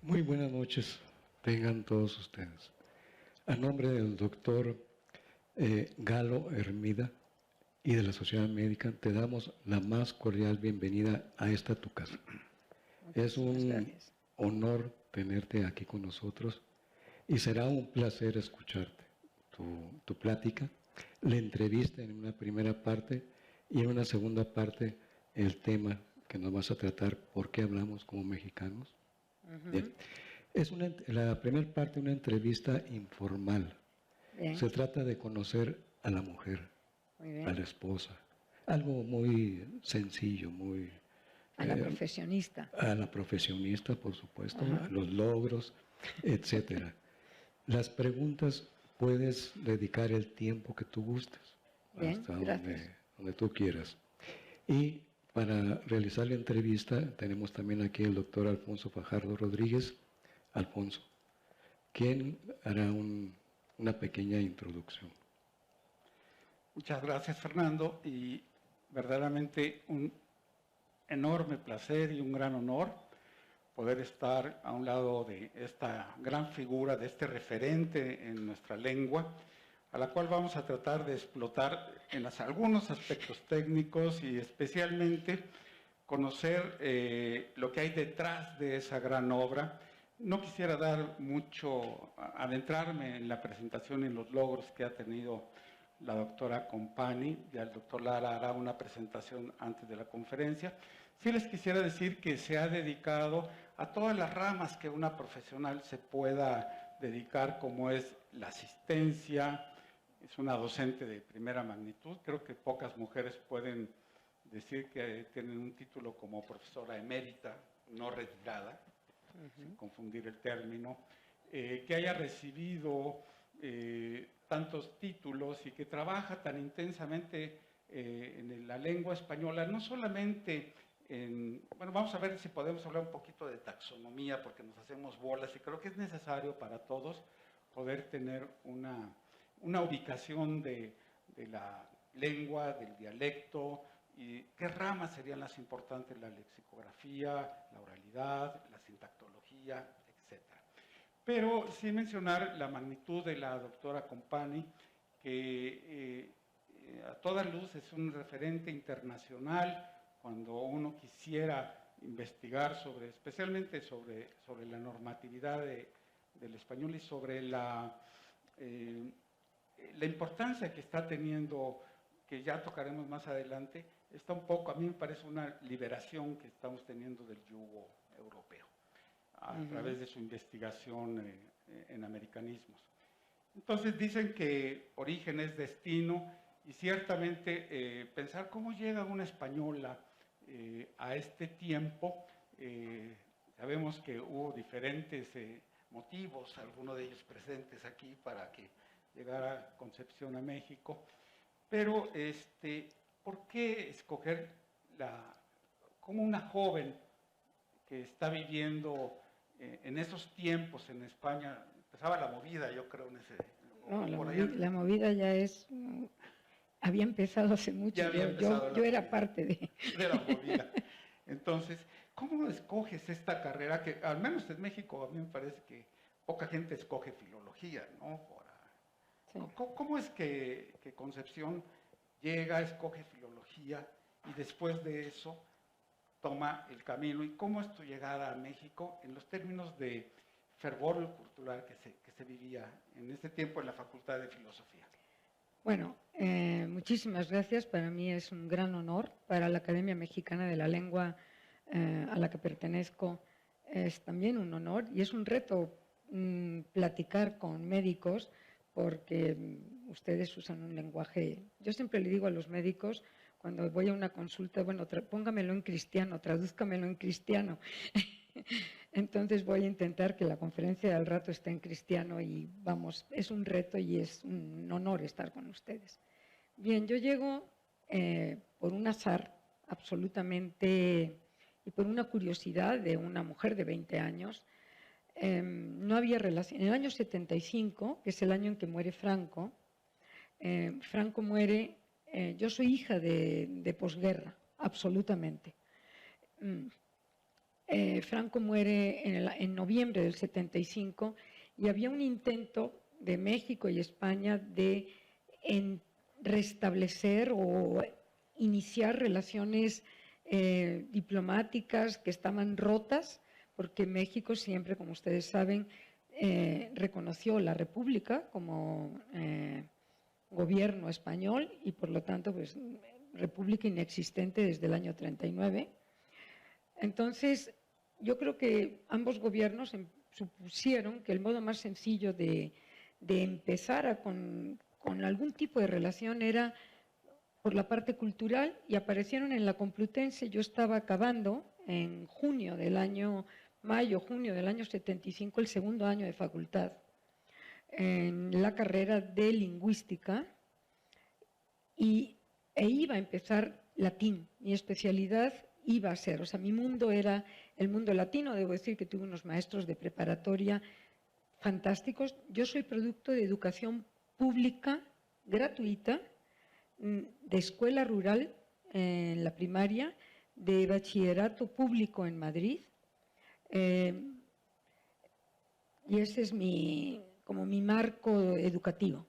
Muy buenas noches, tengan todos ustedes. A nombre del doctor Galo Hermida y de la Sociedad Médica, te damos la más cordial bienvenida a esta tu casa. Es un honor tenerte aquí con nosotros y será un placer escucharte, tu plática, la entrevista en una primera parte y en una segunda parte el tema que nos vas a tratar, ¿por qué hablamos como mexicanos? Bien. Es la primera parte una entrevista informal. Bien. Se trata de conocer a la mujer, a la esposa. Algo muy sencillo, muy... A la profesionista. A la profesionista, por supuesto, a los logros, etcétera. Las preguntas puedes dedicar el tiempo que tú gustes, Bien, hasta donde tú quieras. Y para realizar la entrevista tenemos también aquí el doctor Alfonso Fajardo Rodríguez. Alfonso, quien hará una pequeña introducción. Muchas gracias, Fernando, y verdaderamente un enorme placer y un gran honor poder estar a un lado de esta gran figura, de este referente en nuestra lengua, a la cual vamos a tratar de explotar en algunos aspectos técnicos y especialmente conocer lo que hay detrás de esa gran obra. No quisiera adentrarme en la presentación y en los logros que ha tenido la doctora Compani, ya el doctor Lara hará una presentación antes de la conferencia. Sí les quisiera decir que se ha dedicado a todas las ramas que una profesional se pueda dedicar, como es la asistencia, es una docente de primera magnitud, creo que pocas mujeres pueden decir que tienen un título como profesora emérita, no retirada, sin confundir el término, que haya recibido tantos títulos y que trabaja tan intensamente en la lengua española, no solamente bueno, vamos a ver si podemos hablar un poquito de taxonomía, porque nos hacemos bolas y creo que es necesario para todos poder tener una ubicación de la lengua, del dialecto, y qué ramas serían las importantes: la lexicografía, la oralidad, la sintactología, etc. Pero sí mencionar la magnitud de la doctora Compani, que a toda luz es un referente internacional cuando uno quisiera investigar especialmente sobre la normatividad del español y sobre la importancia que está teniendo, que ya tocaremos más adelante. Está un poco, a mí me parece una liberación que estamos teniendo del yugo europeo a través de su investigación en americanismos. Entonces dicen que origen es destino, y ciertamente pensar cómo llega una española a este tiempo. Sabemos que hubo diferentes motivos, algunos de ellos presentes aquí, para que llegara Concepción a México, pero ¿por qué escoger como una joven que está viviendo en esos tiempos en España? Empezaba la movida, yo creo, en ese... No, la movida ya había empezado hace mucho, yo era parte de la movida. Entonces, ¿cómo escoges esta carrera que, al menos en México, a mí me parece que poca gente escoge filología, ¿no? Sí. ¿Cómo es que Concepción escoge filología y después de eso toma el camino? ¿Y cómo es tu llegada a México en los términos de fervor cultural que se vivía en ese tiempo en la Facultad de Filosofía? Bueno, muchísimas gracias. Para mí es un gran honor. Para la Academia Mexicana de la Lengua, a la que pertenezco, es también un honor y es un reto platicar con médicos, porque ustedes usan un lenguaje. Yo siempre le digo a los médicos, cuando voy a una consulta, bueno, póngamelo en cristiano, tradúzcamelo en cristiano. Entonces voy a intentar que la conferencia al rato esté en cristiano y vamos, es un reto y es un honor estar con ustedes. Bien, yo llego por un azar absolutamente y por una curiosidad de una mujer de 20 años. No había relación. En el año 75, que es el año en que muere Franco, Franco muere, yo soy hija de posguerra, absolutamente. Franco muere en noviembre del 75 y había un intento de México y España de restablecer o iniciar relaciones diplomáticas que estaban rotas, porque México siempre, como ustedes saben, reconoció la República como gobierno español y por lo tanto pues república inexistente desde el año 39. Entonces yo creo que ambos gobiernos supusieron que el modo más sencillo de empezar con algún tipo de relación era por la parte cultural, y aparecieron en la Complutense. Yo estaba acabando en junio del año 75, el segundo año de facultad, en la carrera de lingüística, e iba a empezar latín. Mi especialidad iba a ser, o sea, mi mundo era el mundo latino. Debo decir que tuve unos maestros de preparatoria fantásticos. Yo soy producto de educación pública gratuita, de escuela rural en la primaria, de bachillerato público en Madrid, y ese es como mi marco educativo.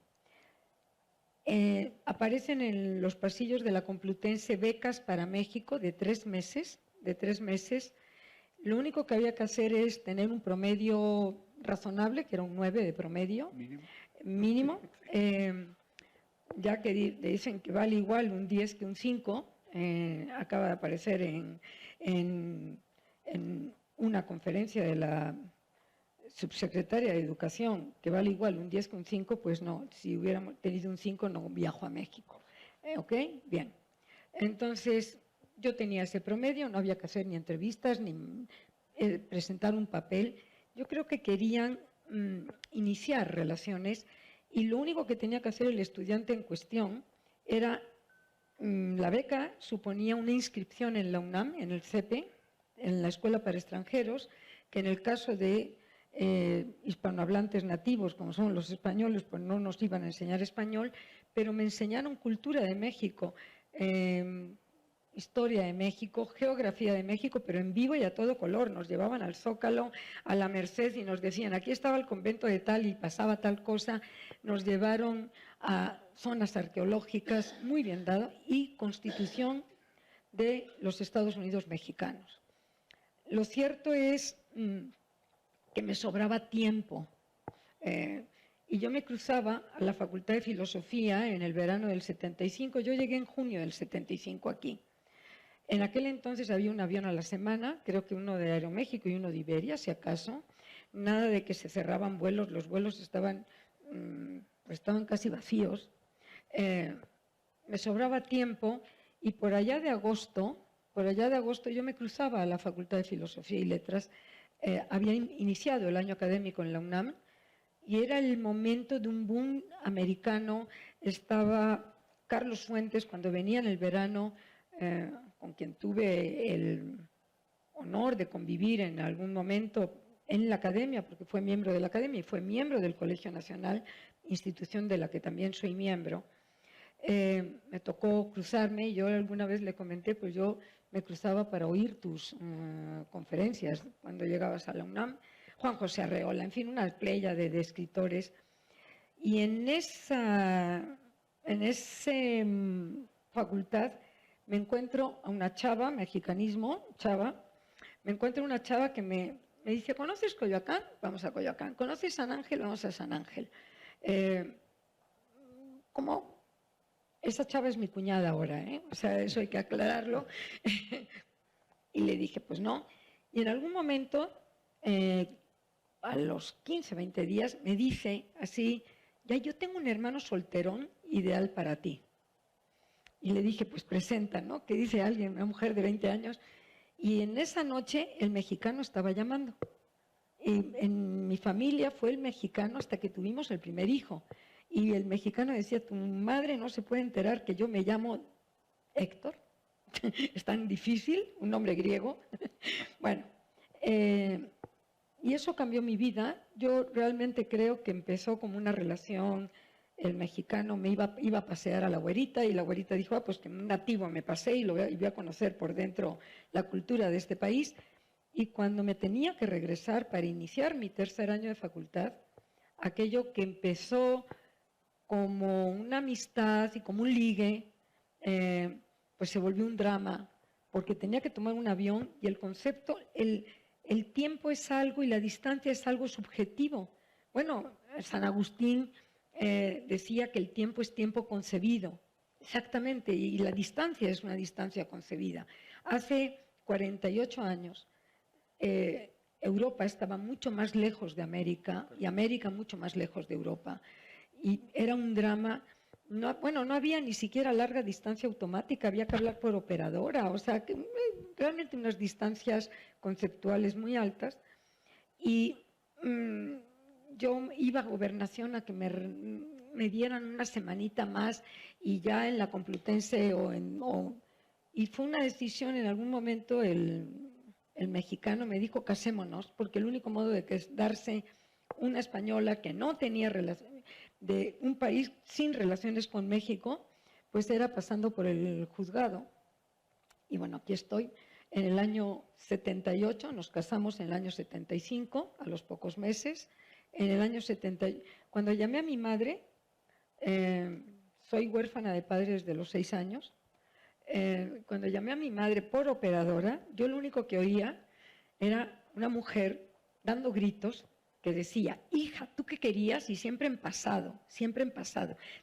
Aparecen en los pasillos de la Complutense becas para México de 3 meses. Lo único que había que hacer es tener un promedio razonable, que era un 9 de promedio mínimo. Ya que dicen que vale igual un 10 que un 5, acaba de aparecer en una conferencia de la subsecretaria de Educación, que vale igual un 10 que un 5, pues no, si hubiéramos tenido un 5 no viajo a México. ¿Ok? Bien. Entonces, yo tenía ese promedio, no había que hacer ni entrevistas, ni presentar un papel. Yo creo que querían iniciar relaciones, y lo único que tenía que hacer el estudiante en cuestión era, la beca suponía una inscripción en la UNAM, en el CEPE, en la Escuela para Extranjeros, que en el caso de hispanohablantes nativos, como son los españoles, pues no nos iban a enseñar español, pero me enseñaron cultura de México, historia de México, geografía de México, pero en vivo y a todo color. Nos llevaban al Zócalo, a la Merced, y nos decían, aquí estaba el convento de tal y pasaba tal cosa. Nos llevaron a zonas arqueológicas, muy bien dado, y constitución de los Estados Unidos mexicanos. Lo cierto es que me sobraba tiempo, y yo me cruzaba a la Facultad de Filosofía en el verano del 75. Yo llegué en junio del 75 aquí. En aquel entonces había un avión a la semana, creo que uno de Aeroméxico y uno de Iberia, si acaso. Nada de que se cerraban vuelos, los vuelos estaban casi vacíos. Me sobraba tiempo, y por allá de agosto yo me cruzaba a la Facultad de Filosofía y Letras. Había iniciado el año académico en la UNAM y era el momento de un boom americano. Estaba Carlos Fuentes, cuando venía en el verano, con quien tuve el honor de convivir en algún momento en la academia, porque fue miembro de la academia y fue miembro del Colegio Nacional, institución de la que también soy miembro. Me tocó cruzarme, y yo alguna vez le comenté, pues yo me cruzaba para oír tus conferencias cuando llegabas a la UNAM. Juan José Arreola, en fin, una playa de escritores. Y en esa facultad me encuentro a una chava, mexicanismo, me encuentro una chava que me dice, ¿conoces Coyoacán? Vamos a Coyoacán. ¿Conoces San Ángel? Vamos a San Ángel. ¿Cómo? Esa chava es mi cuñada ahora, o sea, eso hay que aclararlo. Y le dije, pues no. Y en algún momento, a los 15, 20 días, me dice así, ya, yo tengo un hermano solterón ideal para ti. Y le dije, pues presenta, ¿no? ¿Qué dice alguien, una mujer de 20 años? Y en esa noche el mexicano estaba llamando. Y en mi familia fue el mexicano hasta que tuvimos el primer hijo. Y el mexicano decía, tu madre no se puede enterar que yo me llamo Héctor. Es tan difícil, un nombre griego. Bueno, y eso cambió mi vida. Yo realmente creo que empezó como una relación. El mexicano me iba a pasear a la güerita, y la güerita dijo, pues que un nativo me pasé y voy a conocer por dentro la cultura de este país. Y cuando me tenía que regresar para iniciar mi tercer año de facultad, aquello que empezó como una amistad y como un ligue, pues se volvió un drama, porque tenía que tomar un avión y el concepto, el tiempo es algo y la distancia es algo subjetivo. Bueno, San Agustín decía que el tiempo es tiempo concebido, exactamente, y la distancia es una distancia concebida. Hace 48 años, Europa estaba mucho más lejos de América y América mucho más lejos de Europa. Y era un drama. No, bueno, no había ni siquiera larga distancia automática, había que hablar por operadora, o sea, que, realmente unas distancias conceptuales muy altas. Y yo iba a Gobernación a que me dieran una semanita más y ya en la Complutense y fue una decisión en algún momento el mexicano me dijo casémonos, porque el único modo de darse una española que no tenía relación, de un país sin relaciones con México, pues era pasando por el juzgado. Y bueno, aquí estoy. En el año 78, nos casamos en el año 75, a los pocos meses. En el año 70, cuando llamé a mi madre, soy huérfana de padre desde los 6 años, cuando llamé a mi madre por operadora, yo lo único que oía era una mujer dando gritos que decía, hija, ¿tú qué querías? Y siempre en pasado,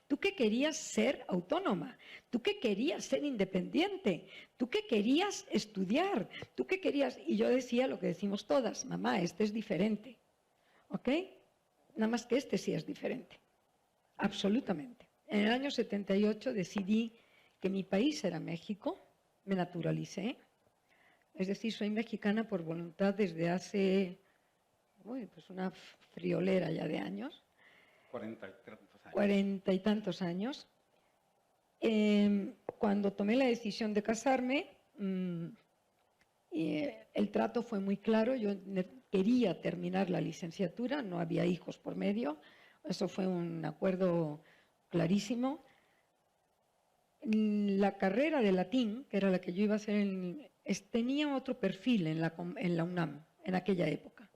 ¿tú qué querías ser autónoma? ¿Tú qué querías ser independiente? ¿Tú qué querías estudiar? ¿Tú qué querías? Y yo decía lo que decimos todas, mamá, este es diferente, ¿ok? Nada más que este sí es diferente, absolutamente. En el año 78 decidí que mi país era México, me naturalicé, es decir, soy mexicana por voluntad desde hace pues una friolera ya de años. 40 y tantos años. 40 y tantos años. Cuando tomé la decisión de casarme, el trato fue muy claro, yo quería terminar la licenciatura, no había hijos por medio, eso fue un acuerdo clarísimo. La carrera de latín, que era la que yo iba a hacer, tenía otro perfil en la UNAM en aquella época.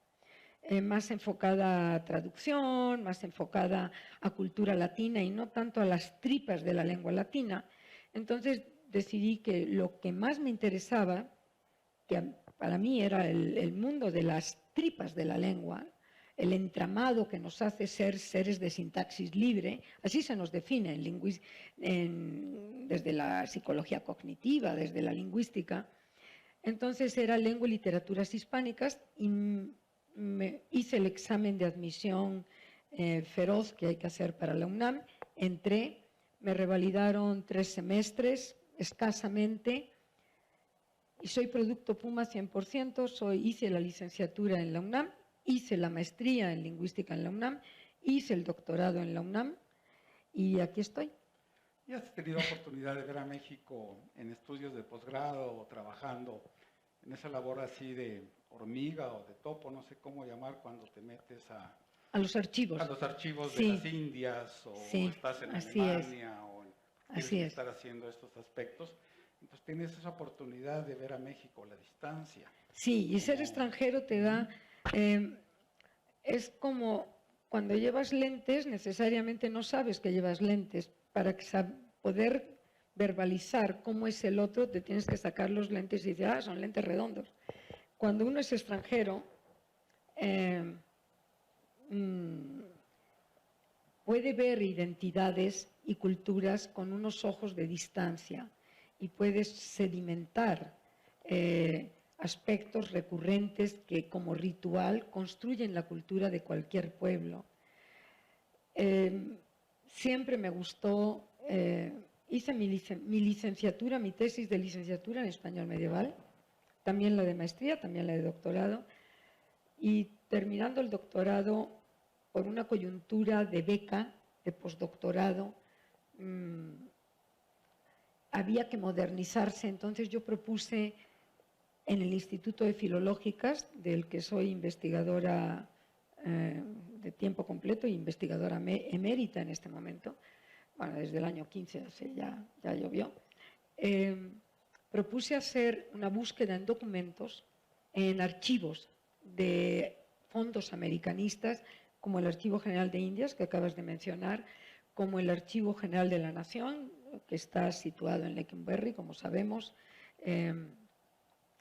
Más enfocada a traducción, más enfocada a cultura latina y no tanto a las tripas de la lengua latina. Entonces decidí que lo que más me interesaba, que para mí era el mundo de las tripas de la lengua, el entramado que nos hace ser seres de sintaxis libre, así se nos define desde la psicología cognitiva, desde la lingüística. Entonces era lengua y literaturas hispánicas y hice el examen de admisión feroz que hay que hacer para la UNAM, entré, me revalidaron 3 semestres escasamente y soy producto Puma 100%, hice la licenciatura en la UNAM, hice la maestría en lingüística en la UNAM, hice el doctorado en la UNAM y aquí estoy. ¿Y has tenido oportunidad de ver a México en estudios de posgrado o trabajando en esa labor así de hormiga o de topo, no sé cómo llamar, cuando te metes a los archivos? A los archivos sí. de las Indias o sí, estás en así Alemania es. o tienes que estar haciendo estos aspectos. Entonces tienes esa oportunidad de ver a México a la distancia. Sí, y ser extranjero te da... es como cuando llevas lentes, necesariamente no sabes que llevas lentes. Para poder verbalizar cómo es el otro, te tienes que sacar los lentes y decir, son lentes redondos. Cuando uno es extranjero, puede ver identidades y culturas con unos ojos de distancia y puedes sedimentar aspectos recurrentes que como ritual construyen la cultura de cualquier pueblo. Siempre me gustó, hice mi licenciatura, mi tesis de licenciatura en español medieval, también la de maestría, también la de doctorado, y terminando el doctorado por una coyuntura de beca, de postdoctorado, había que modernizarse, entonces yo propuse en el Instituto de Filológicas, del que soy investigadora de tiempo completo e investigadora emérita en este momento, bueno, desde el año 15, ya llovió, propuse hacer una búsqueda en documentos en archivos de fondos americanistas, como el Archivo General de Indias, que acabas de mencionar, como el Archivo General de la Nación, que está situado en Lecumberri, como sabemos, en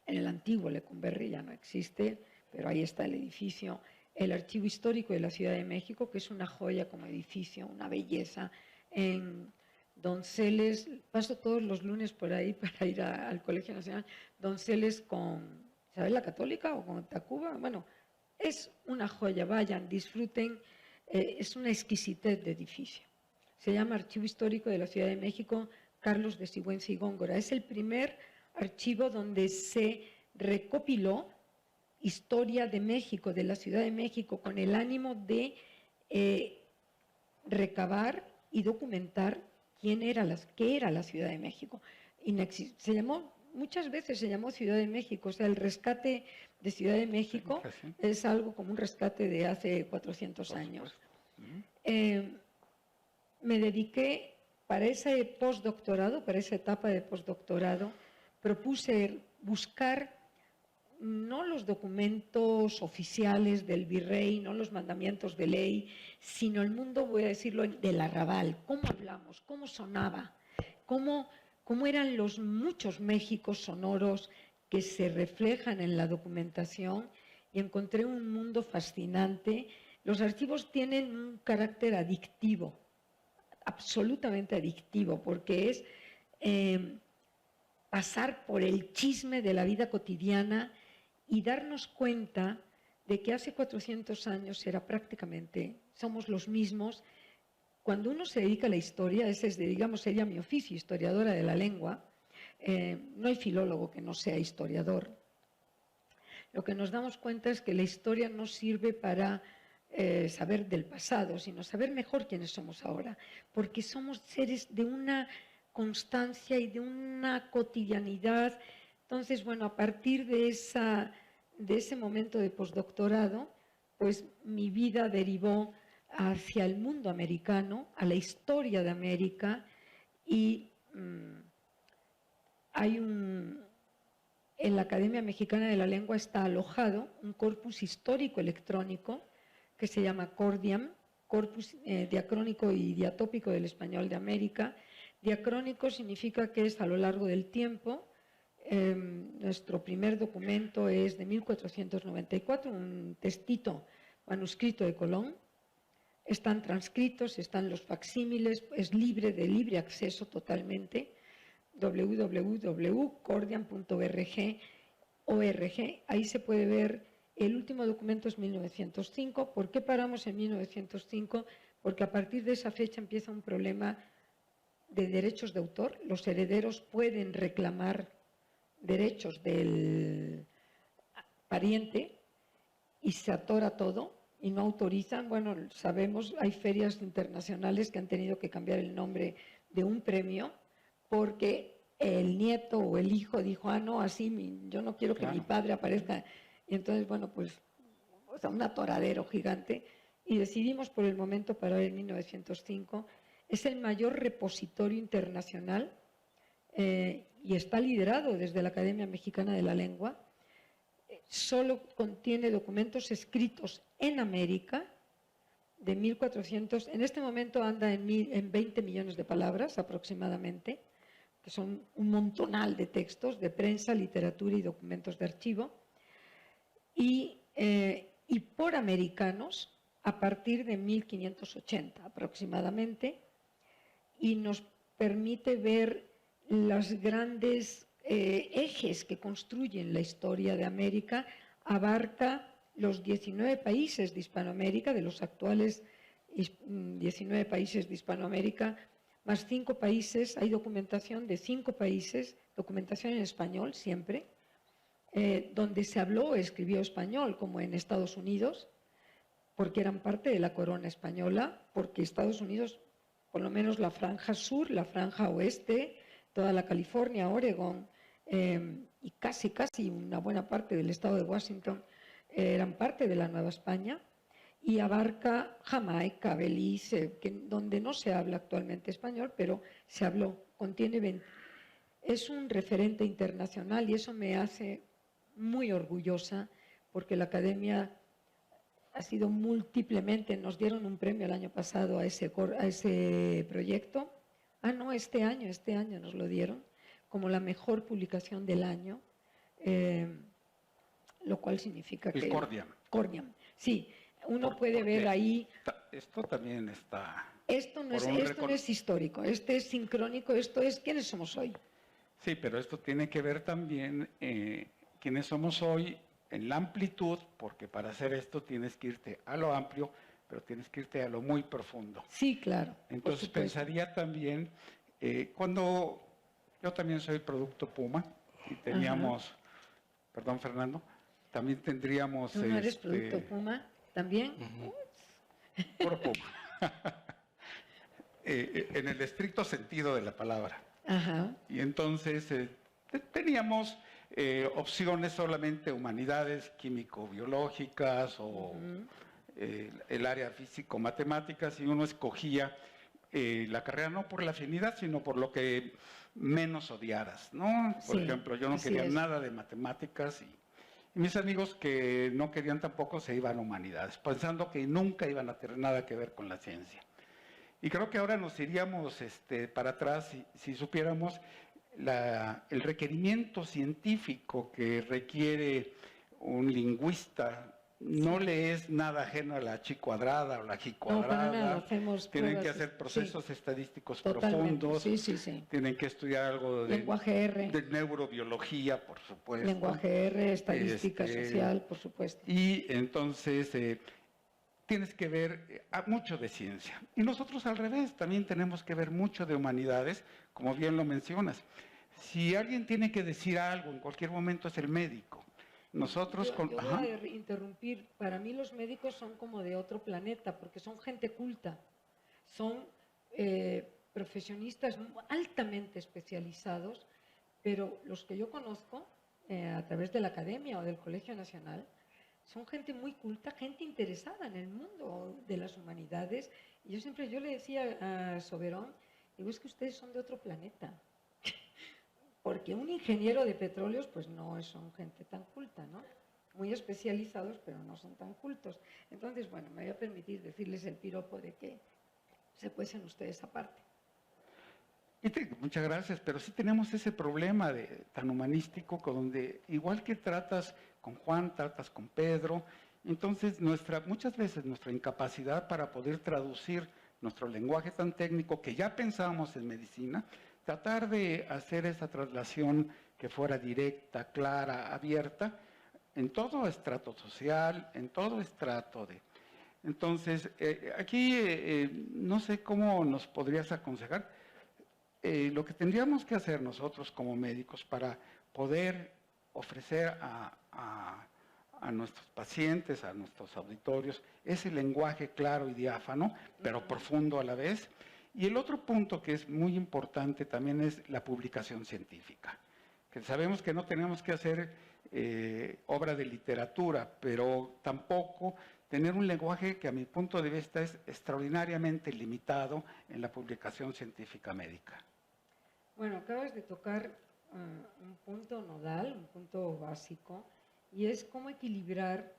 el antiguo Lecumberri, ya no existe, pero ahí está el edificio. El Archivo Histórico de la Ciudad de México, que es una joya como edificio, una belleza. En Donceles, paso todos los lunes por ahí para ir al Colegio Nacional, Donceles con Isabel la Católica o con Tacuba, bueno, es una joya, vayan, disfruten, es una exquisitez de edificio. Se llama Archivo Histórico de la Ciudad de México, Carlos de Sigüenza y Góngora. Es el primer archivo donde se recopiló historia de México, de la Ciudad de México, con el ánimo de recabar y documentar qué era la Ciudad de México. Se llamó, muchas veces se llamó Ciudad de México, o sea, el rescate de Ciudad de México es algo como un rescate de hace 400 años. Me dediqué para ese postdoctorado, para esa etapa de postdoctorado, propuse buscar no los documentos oficiales del virrey, no los mandamientos de ley, sino el mundo, voy a decirlo, del arrabal. ¿Cómo hablamos? ¿Cómo sonaba? ¿Cómo eran los muchos Méxicos sonoros que se reflejan en la documentación? Y encontré un mundo fascinante. Los archivos tienen un carácter adictivo, absolutamente adictivo, porque es pasar por el chisme de la vida cotidiana y darnos cuenta de que hace 400 años somos los mismos. Cuando uno se dedica a la historia, ese es, digamos, sería mi oficio, historiadora de la lengua, no hay filólogo que no sea historiador. Lo que nos damos cuenta es que la historia no sirve para saber del pasado, sino saber mejor quiénes somos ahora, porque somos seres de una constancia y de una cotidianidad. Entonces, bueno, a partir de ese momento de postdoctorado, pues mi vida derivó hacia el mundo americano, a la historia de América, y en la Academia Mexicana de la Lengua está alojado un corpus histórico electrónico que se llama Cordiam, Corpus Diacrónico y Diatópico del Español de América. Diacrónico significa que es a lo largo del tiempo. Nuestro primer documento es de 1494, un textito manuscrito de Colón. Están transcritos, están los facsímiles, es de libre acceso totalmente. www.cordiam.org. Ahí se puede ver, el último documento es 1905. ¿Por qué paramos en 1905? Porque a partir de esa fecha empieza un problema de derechos de autor. Los herederos pueden reclamar derechos del pariente y se atora todo y no autorizan. Bueno, sabemos, hay ferias internacionales que han tenido que cambiar el nombre de un premio porque el nieto o el hijo dijo, no, así yo no quiero que mi padre aparezca. Y entonces, bueno, pues, o sea, un atoradero gigante. Y decidimos por el momento parar en 1905. Es el mayor repositorio internacional y está liderado desde la Academia Mexicana de la Lengua. Solo contiene documentos escritos en América de 1400, en este momento anda en 20 millones de palabras aproximadamente, que son un montonal de textos de prensa, literatura y documentos de archivo, y por americanos a partir de 1580 aproximadamente, y nos permite ver los grandes ejes que construyen la historia de América. Abarca los 19 países de Hispanoamérica, de los actuales 19 países de Hispanoamérica, más 5 países, hay documentación de 5 países, documentación en español siempre, donde se habló o escribió español, como en Estados Unidos, porque eran parte de la corona española, porque Estados Unidos, por lo menos la franja sur, la franja oeste, toda la California, Oregón y casi una buena parte del estado de Washington eran parte de la Nueva España, y abarca Jamaica, Belice, donde no se habla actualmente español, pero se habló, contiene 20. Es un referente internacional y eso me hace muy orgullosa porque la Academia ha sido múltiplemente, nos dieron un premio el año pasado a ese proyecto. No, este año nos lo dieron como la mejor publicación del año, lo cual significa el que... Cordiam. Cordiam, sí. Uno puede ver ahí... Esto también está... Esto no es histórico, este es sincrónico, esto es quiénes somos hoy. Sí, pero esto tiene que ver también quiénes somos hoy en la amplitud, porque para hacer esto tienes que irte a lo amplio, pero tienes que irte a lo muy profundo. Sí, claro. Entonces pensaría también, cuando yo también soy producto Puma, y teníamos, perdón Fernando, también tendríamos... ¿Tú no eres producto Puma también? Puro Puma. En el estricto sentido de la palabra. Ajá. Y entonces teníamos opciones solamente humanidades, químico-biológicas o el área físico-matemáticas, y uno escogía la carrera no por la afinidad, sino por lo que menos odiaras, ¿no? Por ejemplo, yo no quería nada de matemáticas y mis amigos que no querían tampoco se iban a humanidades, pensando que nunca iban a tener nada que ver con la ciencia. Y creo que ahora nos iríamos para atrás si supiéramos el requerimiento científico que requiere un lingüista. No le es nada ajeno a la chi cuadrada o la gi cuadrada. No, para nada. Hacemos tienen pruebas, que hacer procesos estadísticos totalmente, profundos. Sí. Tienen que estudiar algo de lenguaje R, de neurobiología, por supuesto. Lenguaje R, estadística social, por supuesto. Y entonces tienes que ver mucho de ciencia. Y nosotros al revés, también tenemos que ver mucho de humanidades, como bien lo mencionas. Si alguien tiene que decir algo, en cualquier momento es el médico. Nosotros yo voy a interrumpir. Para mí los médicos son como de otro planeta, porque son gente culta. Son profesionistas altamente especializados, pero los que yo conozco a través de la Academia o del Colegio Nacional, son gente muy culta, gente interesada en el mundo de las humanidades. Y yo le decía a Soberón, digo, es que ustedes son de otro planeta. Porque un ingeniero de petróleos, pues no son gente tan culta, ¿no? Muy especializados, pero no son tan cultos. Entonces, bueno, me voy a permitir decirles el piropo de que se cuecen ustedes aparte. Muchas gracias, pero sí tenemos ese problema tan humanístico, donde igual que tratas con Juan, tratas con Pedro, entonces muchas veces nuestra incapacidad para poder traducir nuestro lenguaje tan técnico que ya pensábamos en medicina, tratar de hacer esa traslación que fuera directa, clara, abierta, en todo estrato social, en todo estrato de... Entonces, aquí no sé cómo nos podrías aconsejar. Lo que tendríamos que hacer nosotros como médicos para poder ofrecer a nuestros pacientes, a nuestros auditorios, ese lenguaje claro y diáfano, pero profundo a la vez. Y el otro punto que es muy importante también es la publicación científica, que sabemos que no tenemos que hacer obra de literatura, pero tampoco tener un lenguaje que a mi punto de vista es extraordinariamente limitado en la publicación científica médica. Bueno, acabas de tocar un punto nodal, un punto básico, y es cómo equilibrar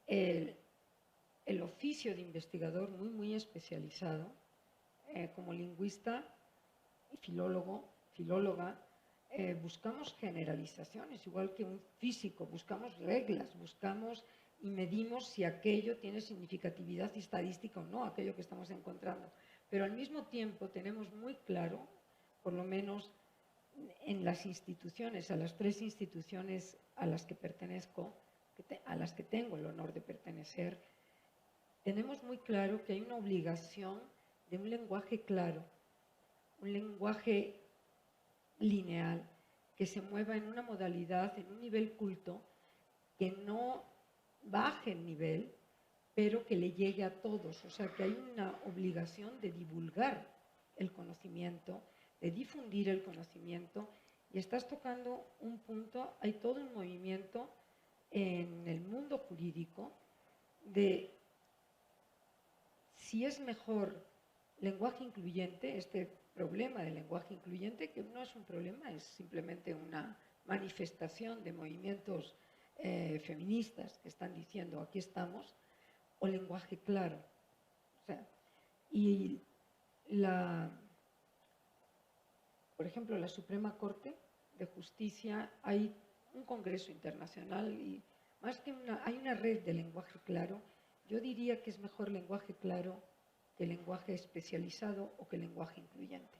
el oficio de investigador muy especializado, como lingüista y filóloga, buscamos generalizaciones, igual que un físico, buscamos reglas, buscamos y medimos si aquello tiene significatividad estadística o no, aquello que estamos encontrando. Pero al mismo tiempo tenemos muy claro, por lo menos en las instituciones, a las 3 instituciones a las que pertenezco, a las que tengo el honor de pertenecer, tenemos muy claro que hay una obligación de un lenguaje claro, un lenguaje lineal, que se mueva en una modalidad, en un nivel culto, que no baje el nivel, pero que le llegue a todos. O sea, que hay una obligación de divulgar el conocimiento, de difundir el conocimiento, y estás tocando un punto, hay todo un movimiento en el mundo jurídico de si es mejor lenguaje incluyente, este problema del lenguaje incluyente, que no es un problema, es simplemente una manifestación de movimientos feministas que están diciendo aquí estamos, o lenguaje claro. O sea, y por ejemplo, la Suprema Corte de Justicia, hay un congreso internacional y más que hay una red de lenguaje claro. Yo diría que es mejor lenguaje claro que lenguaje especializado o que lenguaje incluyente.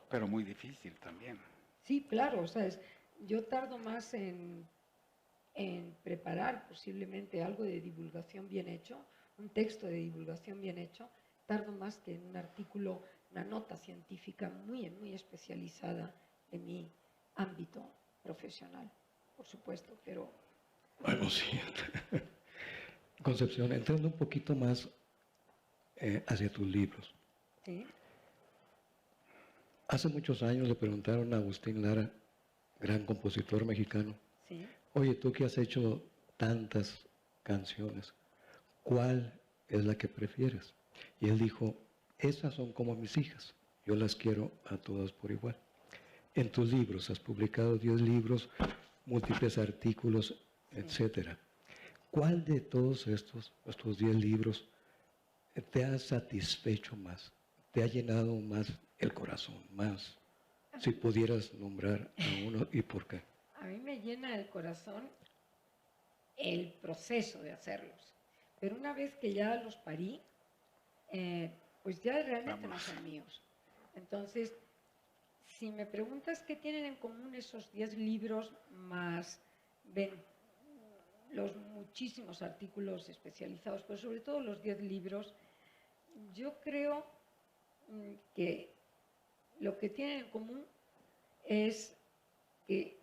Pero muy difícil también. Sí, claro, o sea, yo tardo más en preparar posiblemente algo de divulgación bien hecho, un texto de divulgación bien hecho, tardo más que en un artículo, una nota científica muy, muy especializada en mi ámbito profesional, por supuesto, pero... Bueno, sí. Concepción, entrando un poquito más hacia tus libros. ¿Sí? Hace muchos años le preguntaron a Agustín Lara, gran compositor mexicano, ¿Sí? oye, tú que has hecho tantas canciones, ¿cuál es la que prefieres? Y él dijo, esas son como mis hijas, yo las quiero a todas por igual. En tus libros, has publicado 10 libros, múltiples artículos, etcétera. ¿Cuál de todos estos 10 libros, te ha satisfecho más? ¿Te ha llenado más el corazón? Más, si pudieras nombrar a uno, ¿y por qué? A mí me llena el corazón el proceso de hacerlos. Pero una vez que ya los parí, pues ya realmente no son míos. Entonces, si me preguntas qué tienen en común esos 10 libros más los muchísimos artículos especializados, pero sobre todo los 10 libros, yo creo que lo que tienen en común es que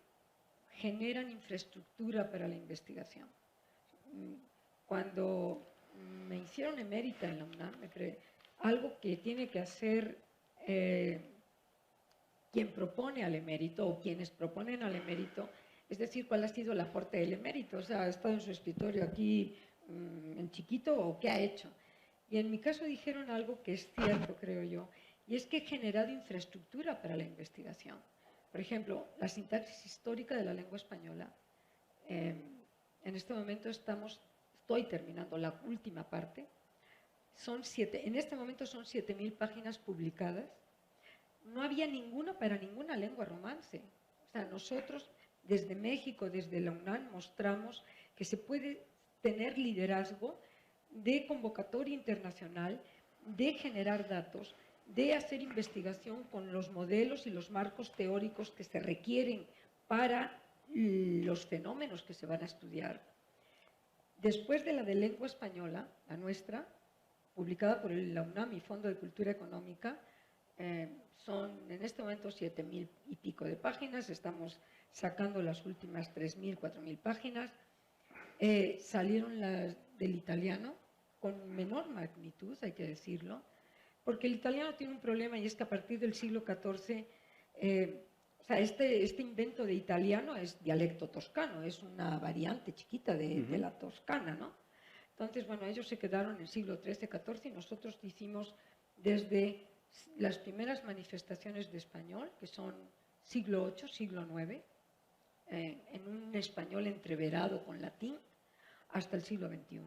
generan infraestructura para la investigación. Cuando me hicieron emérita en la UNAM, algo que tiene que hacer quien propone al emérito o quienes proponen al emérito, es decir, cuál ha sido el aporte del emérito, o sea, ha estado en su escritorio aquí en chiquito o qué ha hecho. Y en mi caso dijeron algo que es cierto, creo yo, y es que he generado infraestructura para la investigación. Por ejemplo, la sintaxis histórica de la lengua española. En este momento estoy terminando la última parte. En este momento son 7.000 páginas publicadas. No había ninguna para ninguna lengua romance. O sea, nosotros desde México, desde la UNAM, mostramos que se puede tener liderazgo de convocatoria internacional, de generar datos, de hacer investigación con los modelos y los marcos teóricos que se requieren para los fenómenos que se van a estudiar. Después de la de lengua española, la nuestra, publicada por la UNAM y Fondo de Cultura Económica, son en este momento 7.000 y pico de páginas, estamos sacando las últimas 3.000, 4.000 páginas. Salieron las del italiano, con menor magnitud, hay que decirlo, porque el italiano tiene un problema y es que a partir del siglo XIV, o sea, este invento de italiano es dialecto toscano, es una variante chiquita de la toscana, ¿no? Entonces, bueno, ellos se quedaron en el siglo XIII, XIV y nosotros hicimos desde las primeras manifestaciones de español, que son siglo VIII, siglo IX, en un español entreverado con latín, hasta el siglo XXI.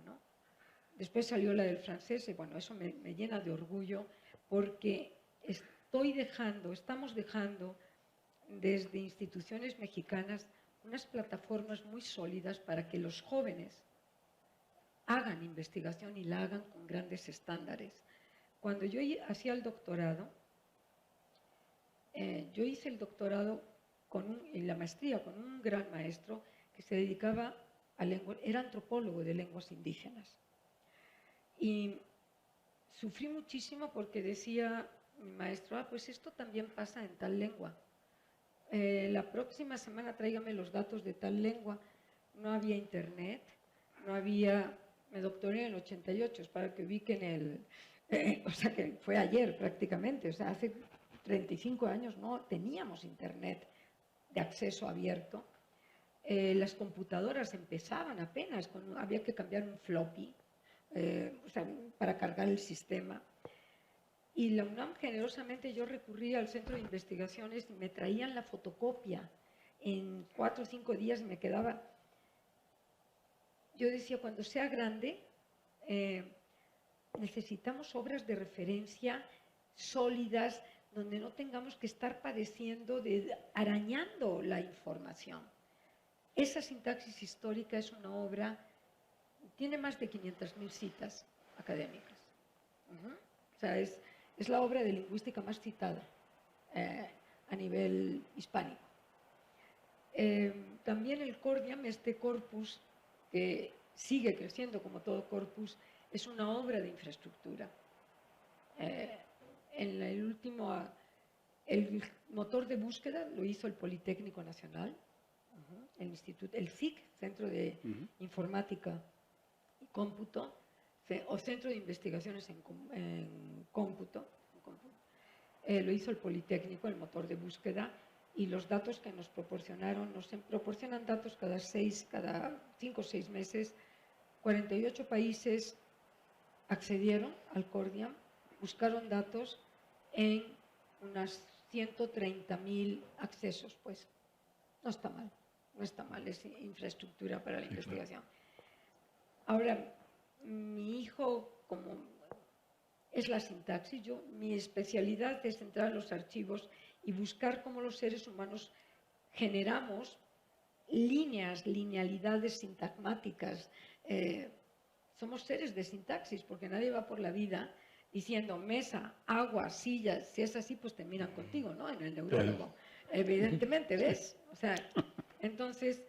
Después salió la del francés y bueno, eso me llena de orgullo porque estamos dejando desde instituciones mexicanas unas plataformas muy sólidas para que los jóvenes hagan investigación y la hagan con grandes estándares. Cuando yo hacía el doctorado, yo hice el doctorado en la maestría con un gran maestro que se dedicaba a era antropólogo de lenguas indígenas. Y sufrí muchísimo porque decía mi maestro, pues esto también pasa en tal lengua. La próxima semana tráigame los datos de tal lengua. No había internet, me doctoré en el 88, es para que ubiquen o sea que fue ayer prácticamente, o sea, hace 35 años no teníamos internet de acceso abierto. Las computadoras empezaban apenas, había que cambiar un floppy, o sea, para cargar el sistema. Y la UNAM generosamente yo recurría al centro de investigaciones y me traían la fotocopia. En 4 o 5 días me quedaba. yo decía, cuando sea grande, necesitamos obras de referencia sólidas, donde no tengamos que estar padeciendo arañando la información. Esa sintaxis histórica es una obra, tiene más de 500.000 citas académicas. O sea, es la obra de lingüística más citada a nivel hispánico. También el Cordiam, este corpus que sigue creciendo como todo corpus, es una obra de infraestructura. En el motor de búsqueda lo hizo el Politécnico Nacional, el CIC, Centro de Informática y Cómputo, o Centro de Investigaciones en Cómputo, lo hizo el Politécnico, el motor de búsqueda, y los datos que nos proporcionaron, nos proporcionan datos cada 5 o 6 meses. 48 países accedieron al Cordiam, buscaron datos en unas 130.000 accesos, pues no está mal, es infraestructura para la investigación. Ahora, mi hijo, como es la sintaxis, mi especialidad es entrar a los archivos y buscar cómo los seres humanos generamos linealidades sintagmáticas. Somos seres de sintaxis, porque nadie va por la vida diciendo mesa, agua, sillas. Si es así, pues te miran contigo, ¿no? En el neurólogo. Evidentemente, ¿ves? O sea, entonces,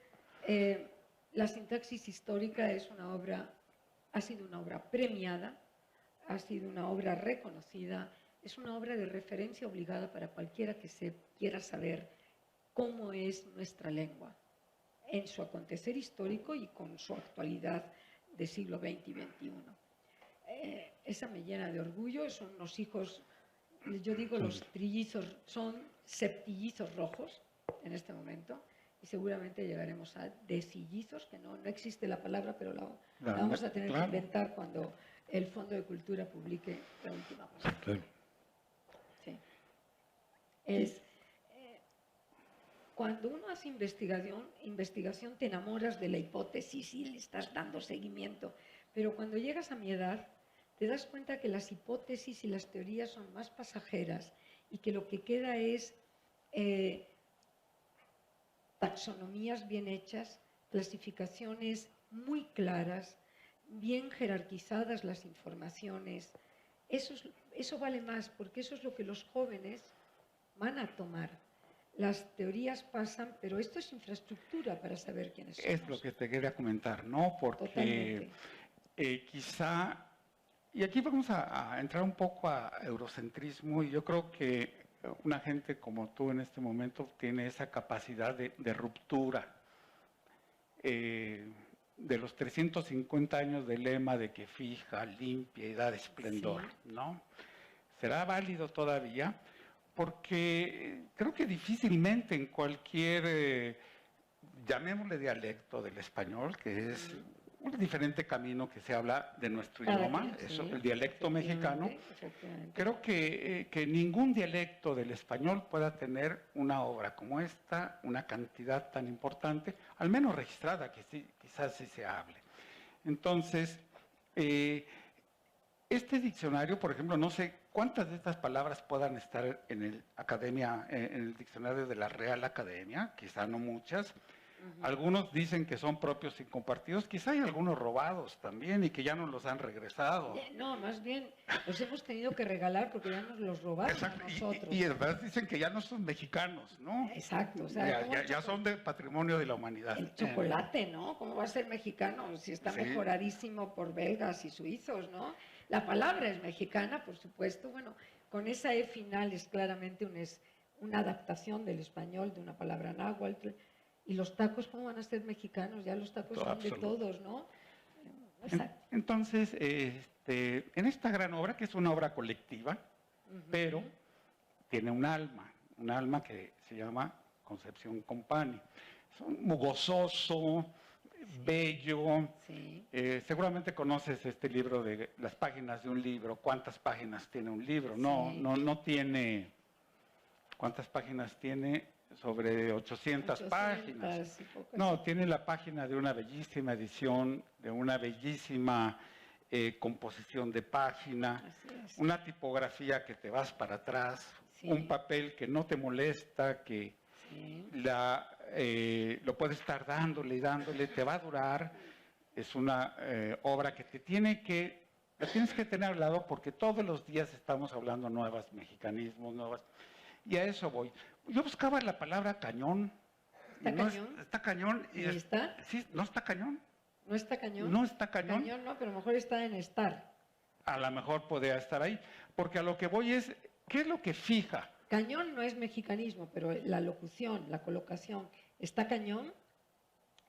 la sintaxis histórica es ha sido una obra premiada, ha sido una obra reconocida, es una obra de referencia obligada para cualquiera que quiera saber cómo es nuestra lengua en su acontecer histórico y con su actualidad de siglo XX y XXI. Esa me llena de orgullo. Son los hijos, yo digo los trillizos, son septillizos rojos en este momento, y seguramente llegaremos a decillizos, que no existe la palabra, pero la vamos a tener que inventar cuando el Fondo de Cultura publique la última parte. Sí. Cuando uno hace investigación te enamoras de la hipótesis y le estás dando seguimiento, pero cuando llegas a mi edad te das cuenta que las hipótesis y las teorías son más pasajeras y que lo que queda es taxonomías bien hechas, clasificaciones muy claras, bien jerarquizadas las informaciones. Eso vale más, porque eso es lo que los jóvenes van a tomar. Las teorías pasan, pero esto es infraestructura para saber quiénes somos. Es lo que te quería comentar, ¿no? Porque quizá, y aquí vamos a entrar un poco a eurocentrismo, y yo creo que una gente como tú en este momento tiene esa capacidad de ruptura. De los 350 años del lema de que fija, limpia y da esplendor, sí, ¿no? ¿Será válido todavía? Porque creo que difícilmente en cualquier, llamémosle dialecto del español, que es un diferente camino que se habla de nuestro idioma, eso, el dialecto mexicano, creo que ningún dialecto del español pueda tener una obra como esta, una cantidad tan importante, al menos registrada, que sí, quizás sí se hable. Entonces, este diccionario, por ejemplo, no sé cuántas de estas palabras puedan estar en el diccionario de la Real Academia, quizá no muchas. Algunos dicen que son propios y compartidos, quizá hay algunos robados también y que ya nos los han regresado. No, más bien los hemos tenido que regalar porque ya nos los robaron a nosotros. Y además dicen que ya no son mexicanos, ¿no? Exacto. O sea, ya son de patrimonio de la humanidad. El chocolate, ¿no? ¿Cómo va a ser mexicano si está mejoradísimo por belgas y suizos, ¿no? La palabra es mexicana, por supuesto. Bueno, con esa E final es claramente una adaptación del español de una palabra náhuatl. Y los tacos, ¿cómo van a ser mexicanos? Ya los tacos son de todos, ¿no? Exacto. Entonces, en esta gran obra, que es una obra colectiva, pero tiene un alma que se llama Concepción Company. Es muy gozoso, bello. Sí. Seguramente conoces este libro de las páginas de un libro. ¿Cuántas páginas tiene un libro? No tiene. ¿Cuántas páginas tiene? sobre 800 páginas. y pocas. No, tiene la página de una bellísima edición, de una bellísima composición de página, Así es. una tipografía que te vas para atrás, Sí. un papel que no te molesta, que Sí. lo puedes estar dándole y dándole, te va a durar. Es una obra que la tienes que tener al lado porque todos los días estamos hablando nuevos mexicanismos, y a eso voy. Yo buscaba la palabra cañón. ¿Está y no cañón? está cañón. ¿Y está? Sí, no está cañón. ¿No está cañón? No está cañón. Cañón no, pero a lo mejor está en estar. A lo mejor podría estar ahí. Porque a lo que voy es, ¿qué es lo que fija? Cañón no es mexicanismo, pero la locución, la colocación, está cañón,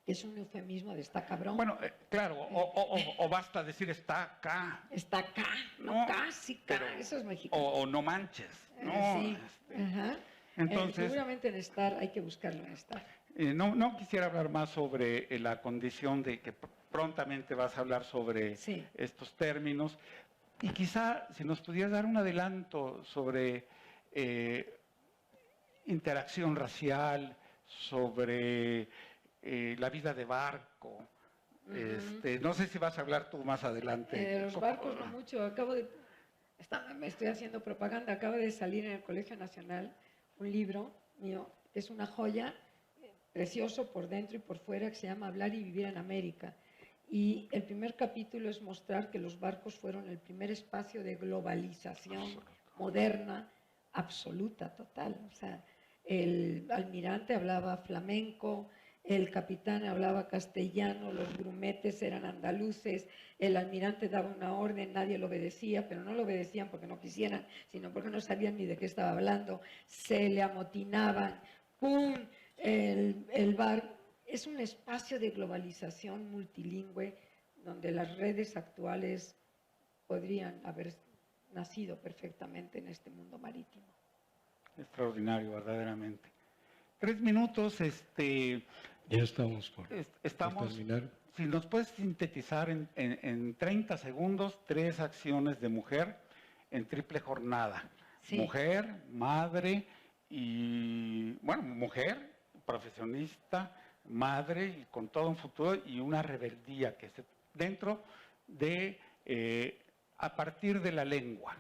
es un eufemismo de está cabrón. Bueno, claro, o basta decir está acá. Está acá, no, No, casi acá, pero- eso es mexicano. O no manches. No, Sí, ajá. entonces, seguramente en estar, hay que buscarlo en estar. no quisiera hablar más sobre la condición de que prontamente vas a hablar sobre Sí. estos términos. Y quizá si nos pudieras dar un adelanto sobre interacción racial, sobre la vida de barco. No sé si vas a hablar tú más adelante. De los barcos no mucho, me estoy haciendo propaganda, acaba de salir en el Colegio Nacional un libro mío, que es una joya, precioso por dentro y por fuera, que se llama Hablar y Vivir en América. Y el primer capítulo es mostrar que los barcos fueron el primer espacio de globalización moderna, absoluta, total. O sea, el almirante hablaba flamenco, el capitán hablaba castellano, los grumetes eran andaluces, el almirante daba una orden, nadie lo obedecía, pero no lo obedecían porque no quisieran, sino porque no sabían ni de qué estaba hablando, se le amotinaban, ¡pum! El bar es un espacio de globalización multilingüe donde las redes actuales podrían haber nacido perfectamente en este mundo marítimo. Extraordinario, verdaderamente. 3 minutos, Ya estamos por estamos, terminar. si nos puedes sintetizar en 30 segundos 3 acciones de mujer en triple jornada. Sí. Mujer, madre y, bueno, mujer, profesionista, madre y con todo un futuro y una rebeldía que dentro de, a partir de la lengua,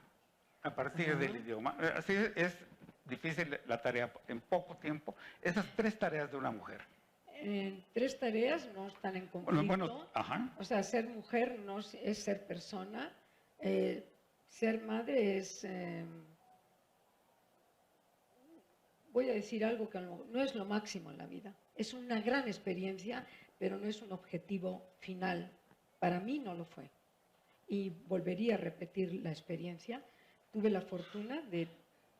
a partir del idioma. Así es difícil la tarea en poco tiempo. Esas 3 tareas de una mujer. 3 tareas no están en conflicto. Bueno, ajá. O sea, ser mujer no es ser persona. Ser madre es... voy a decir algo que no es lo máximo en la vida. Es una gran experiencia, pero no es un objetivo final. Para mí no lo fue. Y volvería a repetir la experiencia. Tuve la fortuna de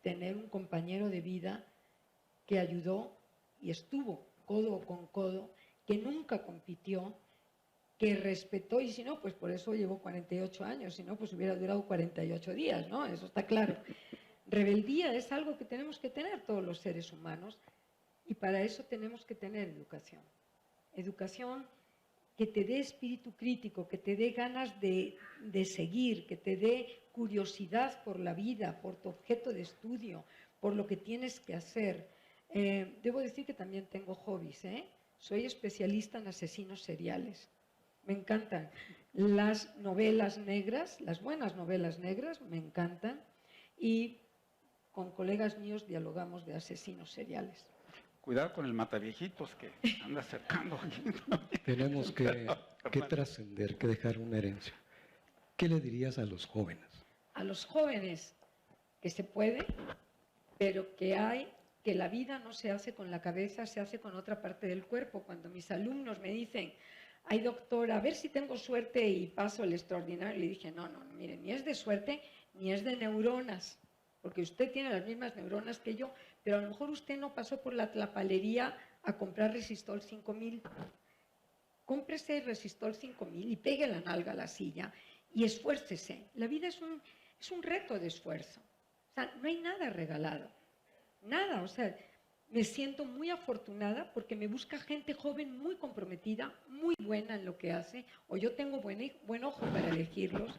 tener un compañero de vida que ayudó y estuvo codo con codo, que nunca compitió, que respetó, y si no, pues por eso llevó 48 años, si no, pues hubiera durado 48 días, ¿no? Eso está claro. Rebeldía es algo que tenemos que tener todos los seres humanos, y para eso tenemos que tener educación. Educación que te dé espíritu crítico, que te dé ganas de seguir, que te dé curiosidad por la vida, por tu objeto de estudio, por lo que tienes que hacer. Debo decir que también tengo hobbies, Soy especialista en asesinos seriales. Me encantan. Las novelas negras, las buenas novelas negras, me encantan. Y con colegas míos dialogamos de asesinos seriales. Cuidado con el mataviejitos que anda acercando aquí. Tenemos que trascender, que dejar una herencia. ¿Qué le dirías a los jóvenes? A los jóvenes que se puede, pero que la vida no se hace con la cabeza, se hace con otra parte del cuerpo. Cuando mis alumnos me dicen, ay doctora, a ver si tengo suerte y paso el extraordinario, le dije, no, mire, ni es de suerte, ni es de neuronas, porque usted tiene las mismas neuronas que yo, pero a lo mejor usted no pasó por la tlapalería a comprar Resistol 5000. Cómprese Resistol 5000 y pegue la nalga a la silla y esfuércese. La vida es un reto de esfuerzo. O sea, no hay nada regalado. Nada, o sea, me siento muy afortunada porque me busca gente joven muy comprometida, muy buena en lo que hace, o yo tengo buen ojo para elegirlos,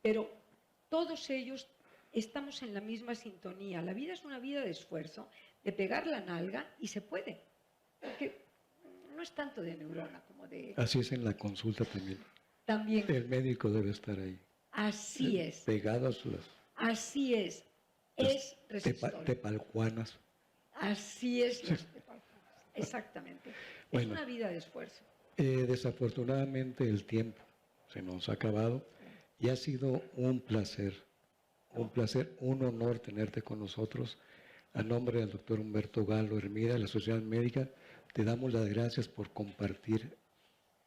pero todos ellos estamos en la misma sintonía. La vida es una vida de esfuerzo, de pegar la nalga y se puede. Porque no es tanto de neurona como de... Así es en la consulta también. También, El médico debe estar ahí. así es, Pegados las así es. Es resistor. tepalcuanas. Así es, los tepalcuanas, exactamente. Bueno. Es una vida de esfuerzo. Desafortunadamente el tiempo se nos ha acabado y ha sido un placer, un honor tenerte con nosotros. A nombre del doctor Humberto Galo Hermida de la Sociedad Médica, te damos las gracias por compartir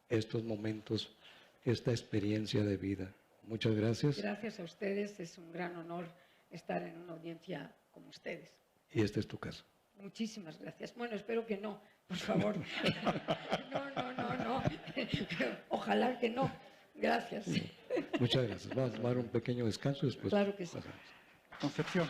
estos momentos, esta experiencia de vida. Muchas gracias. Gracias a ustedes, es un gran honor estar en una audiencia como ustedes. Y esta es tu casa. Muchísimas gracias. Bueno, espero que no, por favor. No. Ojalá que no. Gracias. Muchas gracias. Vamos a tomar un pequeño descanso y después Claro que sí. pasamos. Concepción.